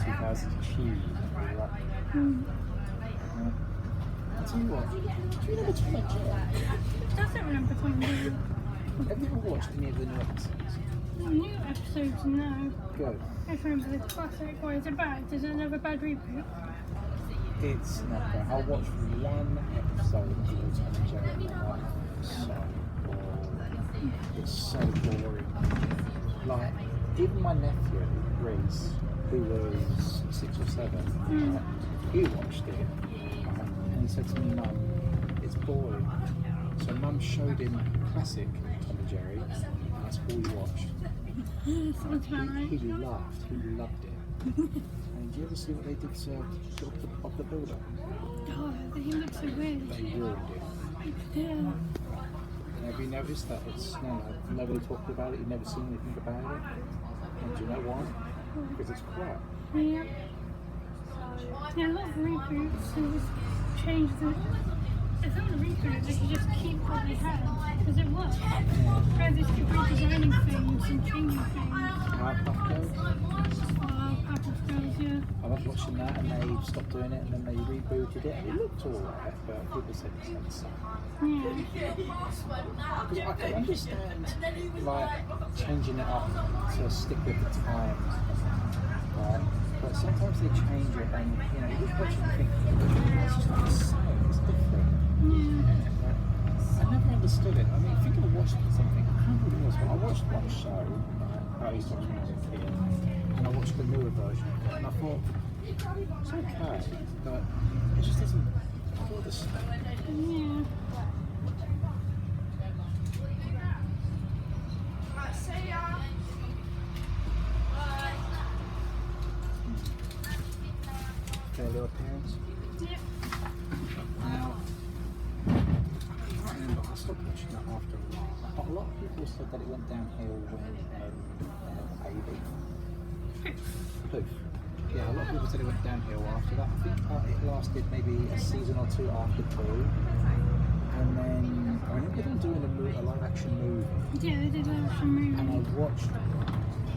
2000 cheese. I'll tell you what, do you remember Tom and Jerry? Doesn't remember Tom and Jerry. Have you ever watched any of the new episodes? New episodes, no. Good. I just remember the classic. What is it bad? Is it another bad reboot? It's not bad. I watched one episode of Tom and Jerry and I'm like, it's so boring. Like, even my nephew, Reese, who was 6 or 7, he watched it, and he said to me, Mum, it's boring. So Mum showed him classic Tom and Jerry, and that's all he watched. He laughed, he loved it. And did you ever see what they did to Bob the Builder? Oh, he looks so weird. They ruined it. Yeah. Have you noticed that it's nobody talked about it, you've never seen anything about it? And do you know why? Because it's crap. Yeah. Yeah, a lot of reboots, they just change the... If they want to reboot it, they could just keep what they had, because it works. Rather they keep redesigning things and changing things. Powerpuff Girls? Powerpuff Girls, yeah. I was watching that and they stopped doing it and then they rebooted it and it looked alright, but people said it's like suck. Yeah. Because I can understand like changing it up to stick with the times, right? But sometimes they change it and you know, you just watch it and think, it's just not the same, it's different. I never understood it. I mean, I think I watched something, I can't remember what it was, but I watched one show, right? I used to watch when I was a kid, and I watched the newer version of it, and I thought, it's okay, but it just doesn't feel the same. Yeah. Their little appearance. Yeah. Now, I remember I stopped watching that after a while. But a lot of people said that it went downhill when baby. Poof. Yeah, a lot of people said it went downhill after that. I think it lasted maybe a season or two after Pooh. And then I remember them doing a live action movie. Yeah, they did live action movie. And I watched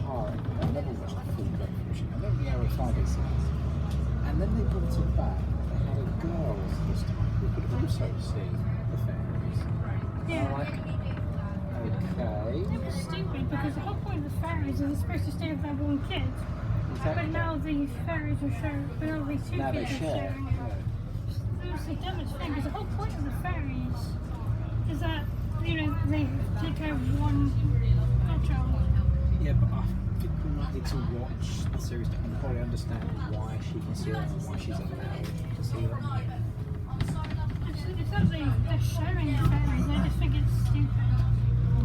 part. I never watched the full version. I remember the Arrow Friday scenes. And then they brought it back. They had a girl this time who could also see the fairies. Yeah. And I'm like, okay. It was stupid because the whole point of the fairies is they're supposed to stay with their one kid. Exactly. But now the fairies are sharing, but now these two Now they kids are share. sharing it. It was the dumbest thing because the whole point of the fairies is that, you know, they take care of one godchild. Yeah, but I think we might need to watch the series to probably understand why she can see them and why she's allowed to see them. It's not they're sharing the fairies, I just think it's stupid.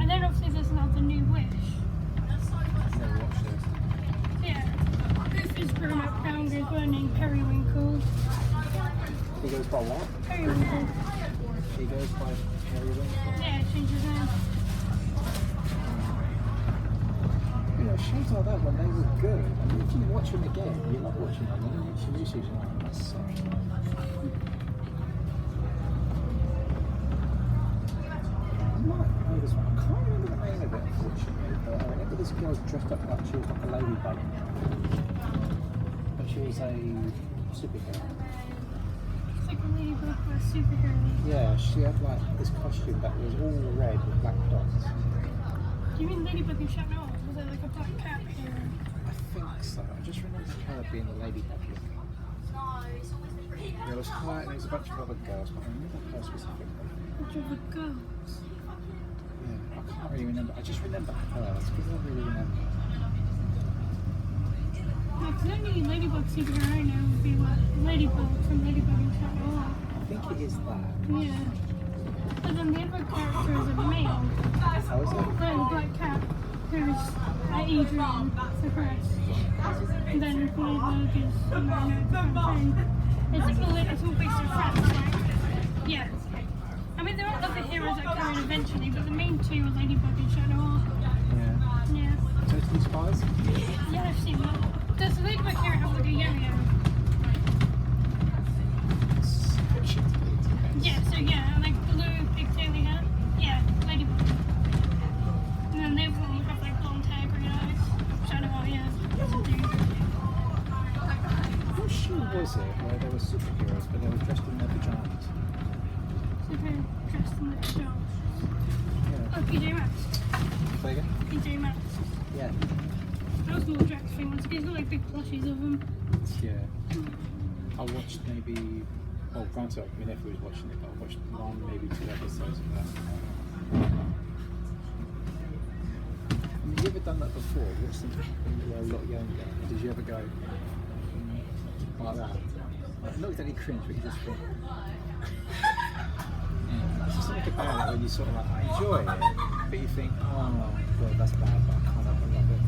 And then obviously there's now the new wish. I've never watched it. Yeah. Booth is grown up down there burning periwinkle. He goes by what? Periwinkle. She goes by Periwinkle. Yeah, it changes name. You know, shows like that when they were good. I mean, if you watch them again, you love watching them. When you watch the new season, you're like, that's so nice. I might know this one. I can't remember the name of it, unfortunately. But I remember this girl was dressed up like she was like a ladybug. But she was a superhero. It's like a ladybug or a superhero. Yeah, she had like this costume that was all red with black dots. Do you mean Ladybug and Shut Off? Was it like a black cat hero? I think so. I just remember her being the ladybug look. There was her and there was a bunch of other girls, but I remember her specifically. Which of the girls? Yeah, I can't really remember. I just remember her. That's because I really remember. Yeah, because the only Ladybug superhero I know would be like Ladybug from Ladybug and Shut Off. I think it is that. Yeah. But then the other character is a male. How is it? The black cat, who's Adrian, the crest. And then Ladybug is, you know, different thing. It's all based on friends, right? Yeah. I mean, there are other heroes that come in eventually, but the main two are Ladybug and Shadow. Yeah. Yeah. Totally Spies? Yeah, I've seen that. Does the Ladybug hero have like a yo-yo? Yeah, so yeah, like blue pigtaily hair. Yeah, Ladybug. And then the other one have like blonde hair, green eyes. Shadow, yeah. That's a dude. show was it where there were superheroes but they were dressed in their pajamas? Super dressed in the pajamas. Yeah. Oh, PJ Masks. Say again? PJ Masks. Yeah. That was more Jack's thing. He's got like big plushies of them. Yeah. I watched maybe, well, granted, my nephew was watching it, but I watched one, maybe 2 episodes of that. Have you ever done that before? Watched something when you were a lot younger? Did you ever go like that? Like, not exactly cringe, but you just think. There's just something about it when you sort of like enjoy it, but you think, oh god, that's bad, but I can't help but love it.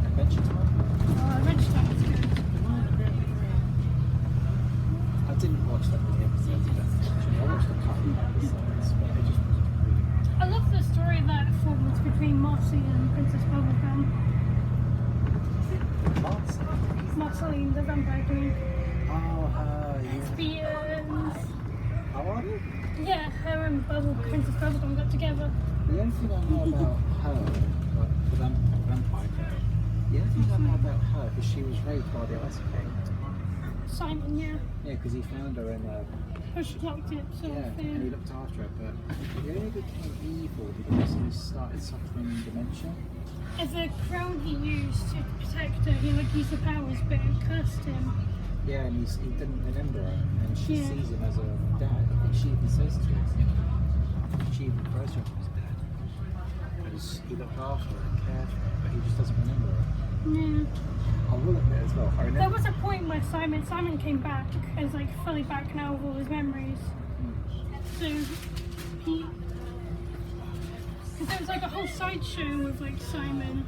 Adventure Time? Adventure Time is good. I didn't watch that many episodes of that. Actually, I watched a couple of episodes, but it just wasn't really. I love the story that forms between Marcy and Princess Bubblegum. Marceline, the vampire queen. Oh, her, yeah. Lesbians. How are you? Yeah, her and Princess Bubblegum got together. The only thing I know about her, like, the vampire girl, the only thing I know about her is she was raised by the Ice King. Simon, yeah. Yeah, because he found her in a. Push blocked it, so Yeah, and he looked after her, but he only became evil because he started suffering dementia. As a crown he used to protect her, he would use the powers, but it cursed him. Yeah, and he didn't remember her, and she Yeah. sees him as a dad. I think she even says to him, you know, she even refers to him as dad. Because he looked after her and cared for her, but he just doesn't remember her. Yeah. I will admit as well, I remember. There was a point where Simon came back, as like fully back now with all his memories. So he, because there was like a whole sideshow with like Simon.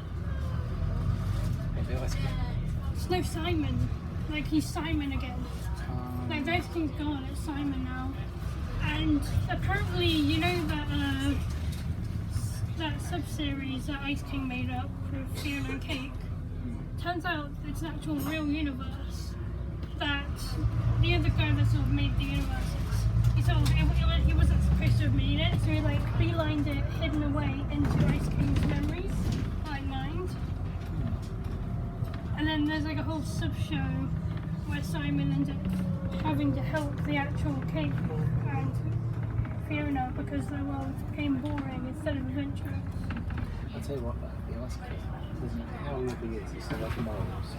The Ice King. It's no Simon, like he's Simon again. Like the Ice King's gone, it's Simon now. And apparently, you know that sub-series that Ice King made up with Fiona and Cake. Turns out it's an actual real universe that the other guy that sort of made the universe, he wasn't supposed to have made it, so he like beelined it hidden away into Ice King's memories, like mind. And then there's like a whole sub-show where Simon ends up having to help the actual Cake and Fiona because the world became boring instead of adventurous. I'll tell you what, though, the Ice King, doesn't matter how evil he is, he's still like morals.